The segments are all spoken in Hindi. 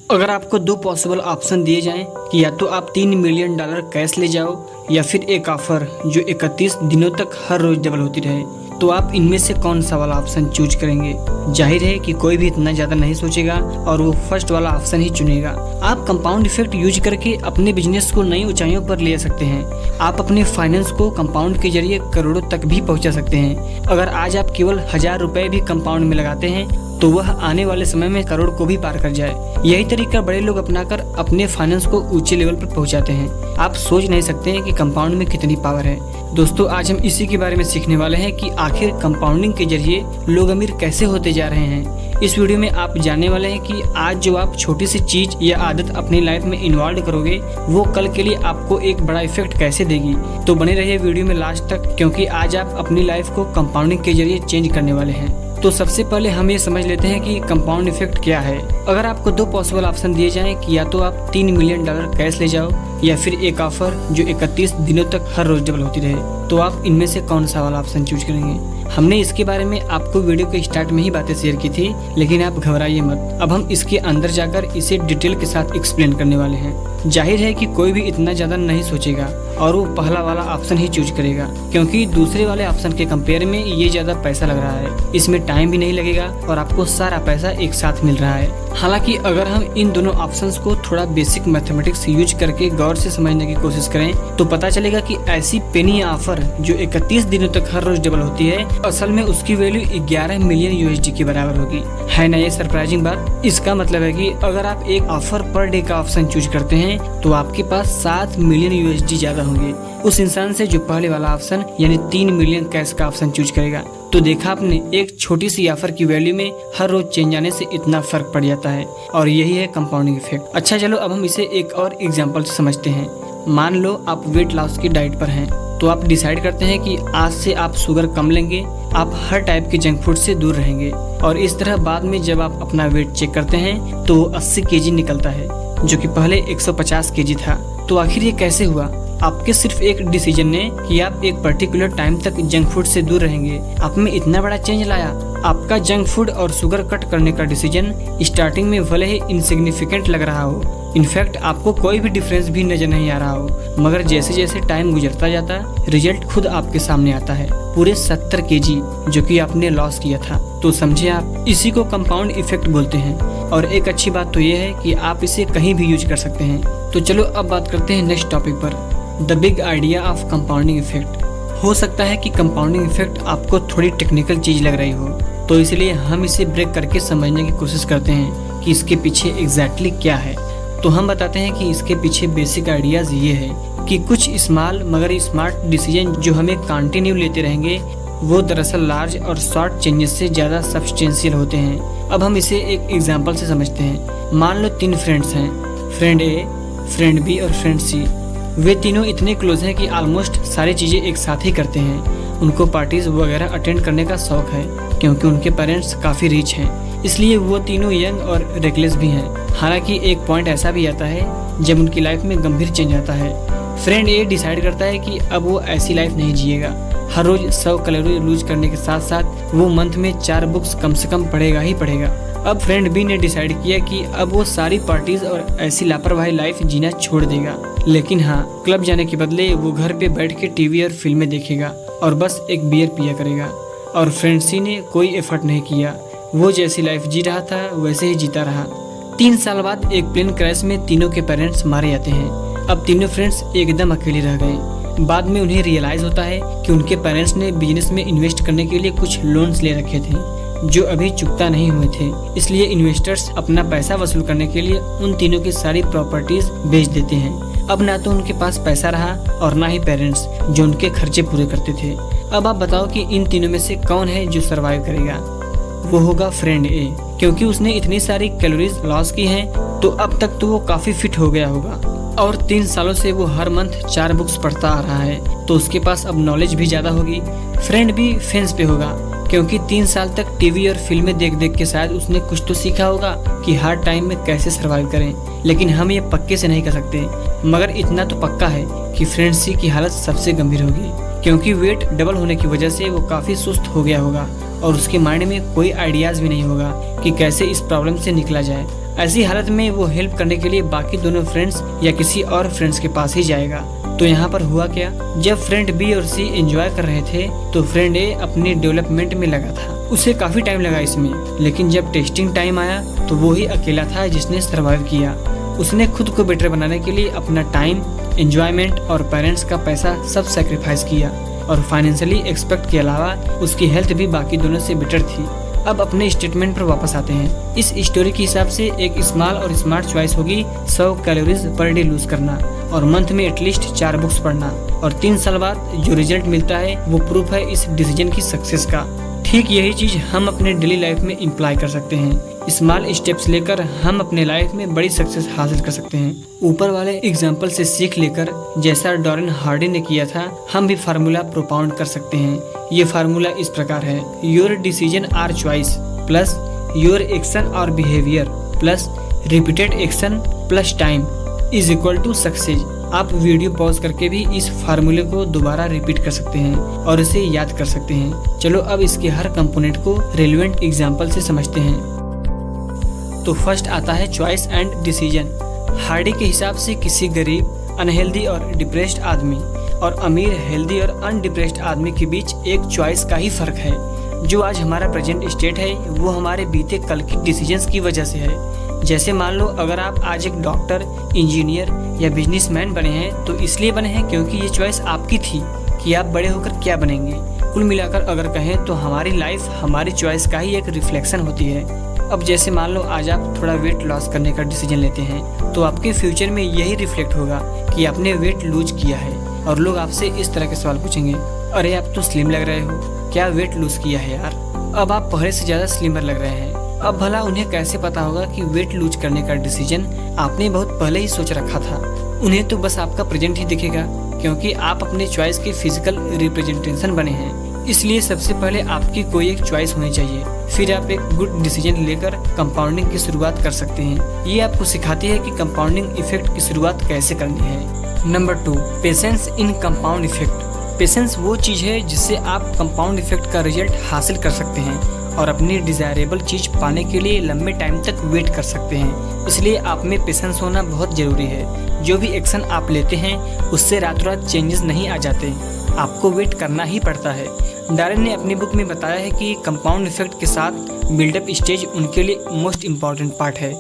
अगर आपको दो पॉसिबल ऑप्शन दिए जाएं कि या तो आप $3 मिलियन कैश ले जाओ या फिर एक ऑफर जो 31 दिनों तक हर रोज डबल होती रहे, तो आप इनमें से कौन सा वाला ऑप्शन चूज करेंगे? जाहिर है कि कोई भी इतना ज़्यादा नहीं सोचेगा और वो फर्स्ट वाला ऑप्शन ही चुनेगा। आप कंपाउंड इफेक्ट यूज करके अपने बिजनेस को नई ऊंचाइयों पर ले सकते हैं। आप अपने फाइनेंस को कंपाउंड के जरिए करोड़ों तक भी पहुंचा सकते हैं। अगर आज आप केवल 1000 रुपए भी कंपाउंड में लगाते हैं तो वह आने वाले समय में करोड़ को भी पार कर जाए। यही तरीका बड़े लोग अपनाकर अपने फाइनेंस को ऊंचे लेवल पर पहुंचाते हैं। आप सोच नहीं सकते हैं कि कंपाउंड में कितनी पावर है। दोस्तों, आज हम इसी के बारे में सीखने वाले हैं कि आखिर कंपाउंडिंग के जरिए लोग अमीर कैसे होते जा रहे हैं। इस वीडियो में आप जानने वाले हैं कि आज जो आप छोटी सी चीज या आदत अपनी लाइफ में इन्वॉल्व करोगे वो कल के लिए आपको एक बड़ा इफेक्ट कैसे देगी। तो बने रहिए वीडियो में लास्ट तक, क्योंकि आज आप अपनी लाइफ को कंपाउंडिंग के जरिए चेंज करने वाले हैं। तो सबसे पहले हम ये समझ लेते हैं कि कंपाउंड इफेक्ट क्या है। अगर आपको दो पॉसिबल ऑप्शन दिए जाएं कि या तो आप $3 मिलियन कैश ले जाओ या फिर एक ऑफर जो 31 दिनों तक हर रोज डबल होती रहे, तो आप इनमें से कौन सा वाला ऑप्शन चूज करेंगे? हमने इसके बारे में आपको वीडियो के स्टार्ट में ही बातें शेयर की थी, लेकिन आप घबराइए मत। अब हम इसके अंदर जाकर इसे डिटेल के साथ एक्सप्लेन करने वाले हैं। जाहिर है कि कोई भी इतना ज्यादा नहीं सोचेगा और वो पहला वाला ऑप्शन ही चूज करेगा, क्योंकि दूसरे वाले ऑप्शन के कंपेयर में ये ज्यादा पैसा लग रहा है। इसमें टाइम भी नहीं लगेगा और आपको सारा पैसा एक साथ मिल रहा है। हालांकि अगर हम इन दोनों ऑप्शंस को थोड़ा बेसिक मैथमेटिक्स यूज करके गौर से समझने की कोशिश करें तो पता चलेगा कि ऐसी पेनी ऑफर जो 31 दिनों तक हर रोज डबल होती है, असल में उसकी वैल्यू 11 मिलियन USD के बराबर होगी। है ना ये सरप्राइजिंग बात? इसका मतलब है कि अगर आप एक ऑफर पर डे का ऑप्शन चूज करते हैं तो आपके पास 7 मिलियन USD ज्यादा होंगे उस इंसान से जो पहले वाला ऑप्शन यानी 3 मिलियन कैश का ऑप्शन चूज करेगा। तो देखा आपने, एक छोटी सी ऑफर की वैल्यू में हर रोज चेंज आने से इतना फर्क पड़ जाता है, और यही है कंपाउंडिंग इफेक्ट। अच्छा चलो, अब हम इसे एक और एग्जांपल से समझते हैं। मान लो आप वेट लॉस की डाइट पर हैं, तो आप डिसाइड करते हैं कि आज से आप शुगर कम लेंगे, आप हर टाइप के जंक फूड से दूर रहेंगे, और इस तरह बाद में जब आप अपना वेट चेक करते हैं तो 80 kg निकलता है, जो कि पहले 150 kg था। तो आखिर ये कैसे हुआ? आपके सिर्फ एक डिसीजन ने कि आप एक पर्टिकुलर टाइम तक जंक फूड से दूर रहेंगे, आप में इतना बड़ा चेंज लाया। आपका जंक फूड और शुगर कट करने का डिसीजन स्टार्टिंग में भले ही इनसिग्निफिकेंट लग रहा हो, इनफैक्ट आपको कोई भी डिफरेंस भी नजर नहीं आ रहा हो, मगर जैसे जैसे टाइम गुजरता जाता रिजल्ट खुद आपके सामने आता है, पूरे 70 kg जो कि आपने लॉस किया था। तो समझे आप, इसी को कंपाउंड इफेक्ट बोलते हैं। और एक अच्छी बात तो ये है कि आप इसे कहीं भी यूज कर सकते हैं। तो चलो अब बात करते हैं नेक्स्ट टॉपिक पर, the big idea of compounding effect. हो सकता है कि कंपाउंडिंग इफेक्ट आपको थोड़ी टेक्निकल चीज लग रही हो, तो इसलिए हम इसे ब्रेक करके समझने की कोशिश करते हैं कि इसके पीछे एग्जैक्टली क्या है। तो हम बताते हैं कि इसके पीछे बेसिक आइडियाज ये है कि कुछ स्मॉल मगर स्मार्ट डिसीजन जो हमें कंटिन्यू लेते रहेंगे वो दरअसल लार्ज और शॉर्ट चेंजेस से ज्यादा सब्सटेंशियल होते हैं। अब हम इसे एक एग्जांपल से समझते हैं। मान लो 3 फ्रेंड्स हैं, फ्रेंड ए, फ्रेंड बी और फ्रेंड सी। वे तीनों इतने क्लोज हैं कि ऑलमोस्ट सारी चीजें एक साथ ही करते हैं। उनको पार्टीज वगैरह अटेंड करने का शौक है, क्योंकि उनके पेरेंट्स काफी रिच हैं, इसलिए वो तीनों यंग और रेकलेस भी हैं। हालांकि एक पॉइंट ऐसा भी आता है जब उनकी लाइफ में गंभीर चेंज आता है। फ्रेंड ए डिसाइड करता है कि अब वो ऐसी लाइफ नहीं जिएगा। हर रोज 100 कैलोरी लूज करने के साथ साथ वो मंथ में 4 बुक्स कम से कम पढ़ेगा ही पढ़ेगा। अब फ्रेंड बी ने डिसाइड किया कि अब वो सारी पार्टीज और ऐसी लापरवाही लाइफ जीना छोड़ देगा, लेकिन हाँ, क्लब जाने के बदले वो घर पे बैठ के टीवी और फिल्में देखेगा और बस एक बियर पिया करेगा। और फ्रेंड सी ने कोई एफर्ट नहीं किया, वो जैसी लाइफ जी रहा था वैसे ही जीता रहा। 3 साल बाद एक प्लेन क्रैश में तीनों के पेरेंट्स मारे जाते हैं। अब तीनों फ्रेंड्स एकदम अकेले रह गए। बाद में उन्हें रियलाइज होता है कि उनके पेरेंट्स ने बिजनेस में इन्वेस्ट करने के लिए कुछ लोन्स ले रखे थे जो अभी चुकता नहीं हुए थे, इसलिए इन्वेस्टर्स अपना पैसा वसूल करने के लिए उन तीनों की सारी प्रॉपर्टीज बेच देते हैं। अब ना तो उनके पास पैसा रहा और ना ही पेरेंट्स जो उनके खर्चे पूरे करते थे। अब आप बताओ कि इन तीनों में से कौन है जो सरवाइव करेगा? वो होगा फ्रेंड ए, क्योंकि उसने इतनी सारी कैलोरीज लॉस की हैं, तो अब तक तो वो काफी फिट हो गया होगा और 3 सालों से वो हर मंथ 4 बुक्स पढ़ता आ रहा है, तो उसके पास अब नॉलेज भी ज्यादा होगी। फ्रेंड भी फेंस पे होगा, क्योंकि 3 साल तक टीवी और फिल्में देख देख के शायद उसने कुछ तो सीखा होगा कि हार्ड टाइम में कैसे सरवाइव करें। लेकिन हम ये पक्के से नहीं कर सकते, मगर इतना तो पक्का है कि फ्रेंड सी की हालत सबसे गंभीर होगी, क्योंकि वेट डबल होने की वजह से वो काफी सुस्त हो गया होगा और उसके माइंड में कोई आइडियाज़ भी नहीं होगा कि कैसे इस प्रॉब्लम से निकला जाए। ऐसी हालत में वो हेल्प करने के लिए बाकी दोनों फ्रेंड्स या किसी और फ्रेंड्स के पास ही जाएगा। तो यहाँ पर हुआ क्या, जब फ्रेंड बी और सी एंजॉय कर रहे थे तो फ्रेंड ए अपनी डेवलपमेंट में लगा था। उसे काफी टाइम लगा इसमें, लेकिन जब टेस्टिंग टाइम आया तो वो ही अकेला था जिसने सर्वाइव किया। उसने खुद को बेटर बनाने के लिए अपना टाइम, एंजॉयमेंट और पेरेंट्स का पैसा सब सेक्रीफाइस किया, और फाइनेंशियली एक्सपेक्ट के अलावा उसकी हेल्थ भी बाकी दोनों से बेटर थी। अब अपने स्टेटमेंट पर वापस आते हैं। इस स्टोरी के हिसाब से एक स्मॉल और स्मार्ट चॉइस होगी 100 कैलोरीज पर डे लूज करना और मंथ में एटलीस्ट 4 बुक्स पढ़ना, और 3 साल बाद जो रिजल्ट मिलता है वो प्रूफ है इस डिसीजन की सक्सेस का। ठीक यही चीज हम अपने डेली लाइफ में इम्प्लाई कर सकते हैं। स्मॉल स्टेप्स लेकर हम अपने लाइफ में बड़ी सक्सेस हासिल कर सकते हैं। ऊपर वाले एग्जाम्पल से सीख लेकर जैसा डॉरेन हार्डी ने किया था, हम भी फार्मूला प्रोपाउंड कर सकते हैं। ये फार्मूला इस प्रकार है: your decision or choice plus your action और behaviour plus repeated action plus time is equal to success. आप वीडियो पॉज करके भी इस फार्मूले को दोबारा रिपीट कर सकते हैं और इसे याद कर सकते हैं। चलो अब इसके हर कंपोनेंट को रेलेवेंट एग्जाम्पल से समझते हैं। तो फर्स्ट आता है चॉइस एंड डिसीजन। हार्डी के हिसाब से किसी गरीब, अनहेल्दी और डिप्रेस्ड आदमी और अमीर, हेल्दी और अनडिप्रेस्ड आदमी के बीच एक चॉइस का ही फर्क है। जो आज हमारा प्रेजेंट स्टेट है वो हमारे बीते कल की डिसीजंस की वजह से है। जैसे मान लो अगर आप आज एक डॉक्टर, इंजीनियर या बिजनेसमैन बने हैं तो इसलिए बने हैं क्योंकि ये चॉइस आपकी थी कि आप बड़े होकर क्या बनेंगे। कुल मिलाकर अगर कहें तो हमारी लाइफ हमारी चॉइस का ही एक रिफ्लेक्शन होती है। अब जैसे मान लो आज आप थोड़ा वेट लॉस करने का डिसीजन लेते हैं तो आपके फ्यूचर में यही रिफ्लेक्ट होगा कि आपने वेट लूज किया है, और लोग आपसे इस तरह के सवाल पूछेंगे, अरे आप तो स्लिम लग रहे हो, क्या वेट लूज किया है यार? अब आप पहले से ज्यादा स्लिमर लग रहे हैं। अब भला उन्हें कैसे पता होगा कि वेट लूज करने का डिसीजन आपने बहुत पहले ही सोच रखा था? उन्हें तो बस आपका प्रेजेंट ही दिखेगा, क्योंकि आप अपने चॉइस के फिजिकल रिप्रेजेंटेशन बने हैं। इसलिए सबसे पहले आपकी कोई एक चॉइस होनी चाहिए, फिर आप एक गुड डिसीजन लेकर कंपाउंडिंग की शुरुआत कर सकते हैं। ये आपको सिखाती है कि कंपाउंडिंग इफेक्ट की शुरुआत कैसे करनी है। नंबर 2, पेशेंस इन कंपाउंड इफेक्ट। पेशेंस वो चीज है जिससे आप कंपाउंड इफेक्ट का रिजल्ट हासिल कर सकते हैं और अपनी डिजायरेबल चीज पाने के लिए लंबे टाइम तक वेट कर सकते हैं। इसलिए आप में पेशेंस होना बहुत जरूरी है। जो भी एक्शन आप लेते हैं उससे रातों रात चेंजेस नहीं आ जाते, आपको वेट करना ही पड़ता है। डारेन ने अपनी बुक में बताया है कि कंपाउंड इफेक्ट के साथ बिल्डअप स्टेज उनके लिए मोस्ट इम्पॉर्टेंट पार्ट है।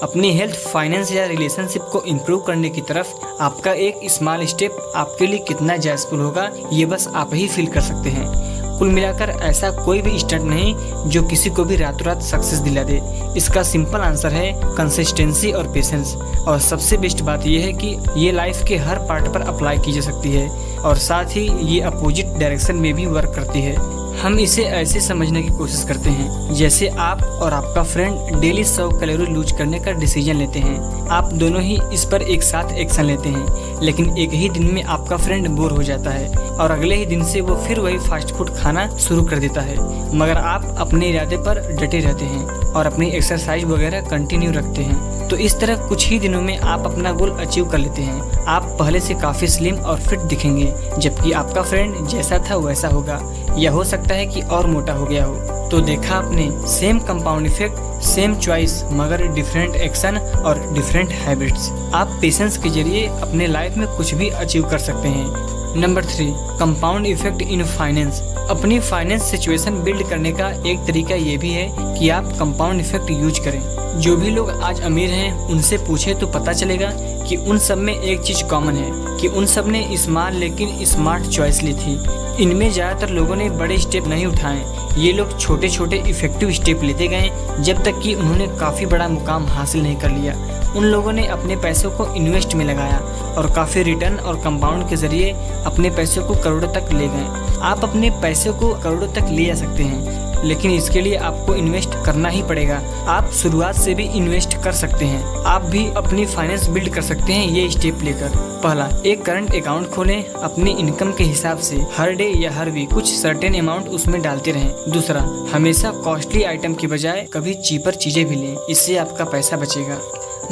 अपनी हेल्थ, फाइनेंस या रिलेशनशिप को इम्प्रूव करने की तरफ आपका एक स्मॉल स्टेप आपके लिए कितना जॉयफुल होगा ये बस आप ही फील कर सकते हैं। कुल मिलाकर ऐसा कोई भी स्टंट नहीं जो किसी को भी रातों रात सक्सेस दिला दे। इसका सिंपल आंसर है कंसिस्टेंसी और पेशेंस। और सबसे बेस्ट बात यह है कि ये लाइफ के हर पार्ट पर अप्लाई की जा सकती है और साथ ही ये अपोजिट डायरेक्शन में भी वर्क करती है। हम इसे ऐसे समझने की कोशिश करते हैं जैसे आप और आपका फ्रेंड डेली 100 कैलोरी लूज करने का डिसीजन लेते हैं। आप दोनों ही इस पर एक साथ एक्शन लेते हैं, लेकिन एक ही दिन में आपका फ्रेंड बोर हो जाता है और अगले ही दिन से वो फिर वही फास्ट फूड खाना शुरू कर देता है। मगर आप अपने इरादे पर डटे रहते हैं और अपनी एक्सरसाइज वगैरह कंटिन्यू रखते हैं। तो इस तरह कुछ ही दिनों में आप अपना गोल अचीव कर लेते हैं। आप पहले से काफी स्लिम और फिट दिखेंगे, जबकि आपका फ्रेंड जैसा था वैसा होगा, या हो सकता है कि और मोटा हो गया हो। तो देखा आपने, same compound effect, same choice, मगर डिफरेंट एक्शन और डिफरेंट हैबिट्स। आप पेशेंस के जरिए अपने लाइफ में कुछ भी अचीव कर सकते हैं। Number 3, compound effect in finance. अपनी फाइनेंस सिचुएशन बिल्ड करने का एक तरीका ये भी है कि आप कंपाउंड इफेक्ट यूज करें। जो भी लोग आज अमीर हैं उनसे पूछे तो पता चलेगा कि उन सब में एक चीज कॉमन है कि उन सब ने स्मॉल लेकिन स्मार्ट चॉइस ली थी। इनमें ज्यादातर लोगों ने बड़े स्टेप नहीं उठाए, ये लोग छोटे छोटे इफेक्टिव स्टेप लेते गए जब तक कि उन्होंने काफी बड़ा मुकाम हासिल नहीं कर लिया। उन लोगों ने अपने पैसों को इन्वेस्ट में लगाया और काफी रिटर्न और कंपाउंड के जरिए अपने पैसों को करोड़ों तक ले गए। आप अपने पैसों को करोड़ों तक ले जा सकते हैं, लेकिन इसके लिए आपको इन्वेस्ट करना ही पड़ेगा। आप शुरुआत से भी इन्वेस्ट कर सकते हैं। आप भी अपनी फाइनेंस बिल्ड कर सकते हैं ये स्टेप लेकर। पहला, एक करंट अकाउंट खोलें। अपनी इनकम के हिसाब से हर डे या हर वीक कुछ सर्टेन अमाउंट उसमें डालते रहें। दूसरा, हमेशा कॉस्टली आइटम की बजाय कभी चीपर चीजें भी लें, इससे आपका पैसा बचेगा।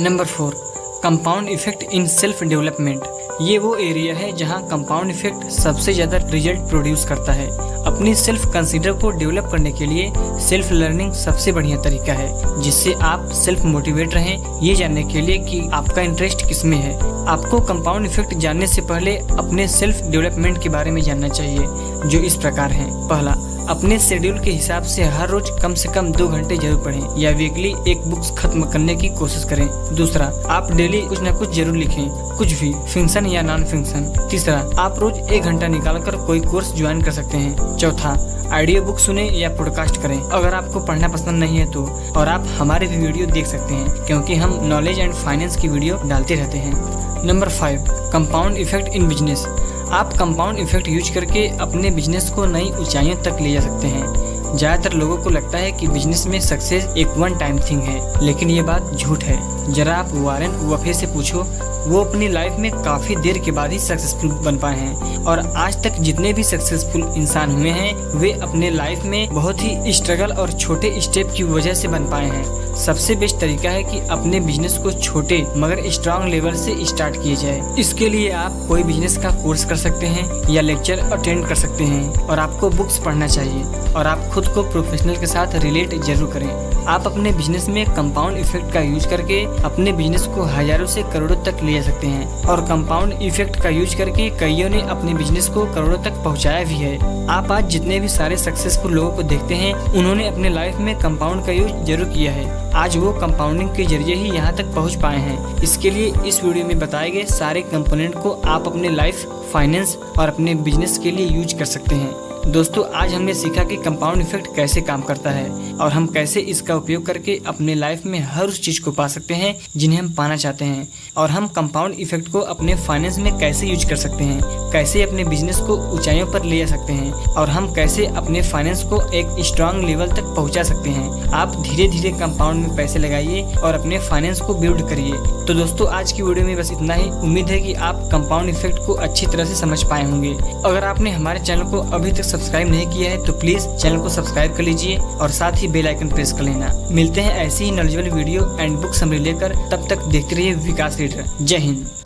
Number 4, compound effect in self development. ये वो एरिया है जहाँ कंपाउंड इफेक्ट सबसे ज्यादा रिजल्ट प्रोड्यूस करता है। अपनी सेल्फ कंसीडर को डेवलप करने के लिए सेल्फ लर्निंग सबसे बढ़िया तरीका है, जिससे आप सेल्फ मोटिवेट रहें ये जानने के लिए कि आपका इंटरेस्ट किस में है। आपको कंपाउंड इफेक्ट जानने से पहले अपने सेल्फ डेवलपमेंट के बारे में जानना चाहिए, जो इस प्रकार है। पहला, अपने शेड्यूल के हिसाब से हर रोज कम से कम 2 घंटे जरूर पढ़ें या वीकली एक बुक्स खत्म करने की कोशिश करें। दूसरा, आप डेली कुछ न कुछ जरूर लिखें, कुछ भी, फिक्शन या नॉन फिक्शन। तीसरा, आप रोज 1 घंटा निकालकर कोई कोर्स ज्वाइन कर सकते हैं। चौथा, ऑडियो बुक सुने या पॉडकास्ट करें अगर आपको पढ़ना पसंद नहीं है तो। और आप हमारे भी वीडियो देख सकते हैं, क्योंकि हम नॉलेज एंड फाइनेंस की वीडियो डालते रहते हैं। Number 5, compound effect in business. आप कंपाउंड इफेक्ट यूज करके अपने बिजनेस को नई ऊंचाइयों तक ले जा सकते हैं। ज़्यादातर लोगों को लगता है कि बिजनेस में सक्सेस एक वन टाइम थिंग है, लेकिन ये बात झूठ है। जरा आप वॉरेन बफेट से पूछो, वो अपनी लाइफ में काफी देर के बाद ही सक्सेसफुल बन पाए हैं। और आज तक जितने भी सक्सेसफुल इंसान हुए हैं वे अपने लाइफ में बहुत ही स्ट्रगल और छोटे स्टेप की वजह से बन पाए हैं। सबसे बेस्ट तरीका है कि अपने बिजनेस को छोटे मगर स्ट्रांग लेवल से स्टार्ट किए जाए। इसके लिए आप कोई बिजनेस का कोर्स कर सकते हैं या लेक्चर अटेंड कर सकते हैं, और आपको बुक्स पढ़ना चाहिए और आप खुद को प्रोफेशनल के साथ रिलेट जरूर करें। आप अपने बिजनेस में कंपाउंड इफेक्ट का यूज करके अपने बिजनेस को हजारों से करोड़ों तक ले जा सकते हैं, और कंपाउंड इफेक्ट का यूज करके कईयों ने अपने बिजनेस को करोड़ों तक पहुंचाया भी है। आप आज जितने भी सारे सक्सेसफुल लोगों को देखते हैं उन्होंने अपने लाइफ में कंपाउंड का यूज जरूर किया है। आज वो कंपाउंडिंग के जरिए ही यहाँ तक पहुँच पाए हैं। इसके लिए इस वीडियो में बताए गए सारे कंपोनेंट को आप अपने लाइफ, फाइनेंस और अपने बिजनेस के लिए यूज कर सकते हैं। दोस्तों, आज हमने सीखा कि कंपाउंड इफेक्ट कैसे काम करता है और हम कैसे इसका उपयोग करके अपने लाइफ में हर उस चीज को पा सकते हैं जिन्हें हम पाना चाहते हैं, और हम कंपाउंड इफेक्ट को अपने फाइनेंस में कैसे यूज कर सकते हैं, कैसे अपने बिजनेस को ऊंचाइयों पर ले जा सकते हैं, और हम कैसे अपने फाइनेंस को एक स्ट्रांग लेवल तक पहुंचा सकते हैं। आप धीरे धीरे कंपाउंड में पैसे लगाइए और अपने फाइनेंस को बिल्ड करिए। तो दोस्तों, आज की वीडियो में बस इतना ही। उम्मीद है कि आप कंपाउंड इफेक्ट को अच्छी तरह से समझ पाए होंगे। अगर आपने हमारे चैनल को अभी तक सब्सक्राइब नहीं किया है तो प्लीज चैनल को सब्सक्राइब कर लीजिए और साथ ही बेल आइकन प्रेस कर लेना। मिलते हैं ऐसी ही knowledgeable video and book summary लेकर, तब तक देखते रहिए विकास रीडर। जय हिंद।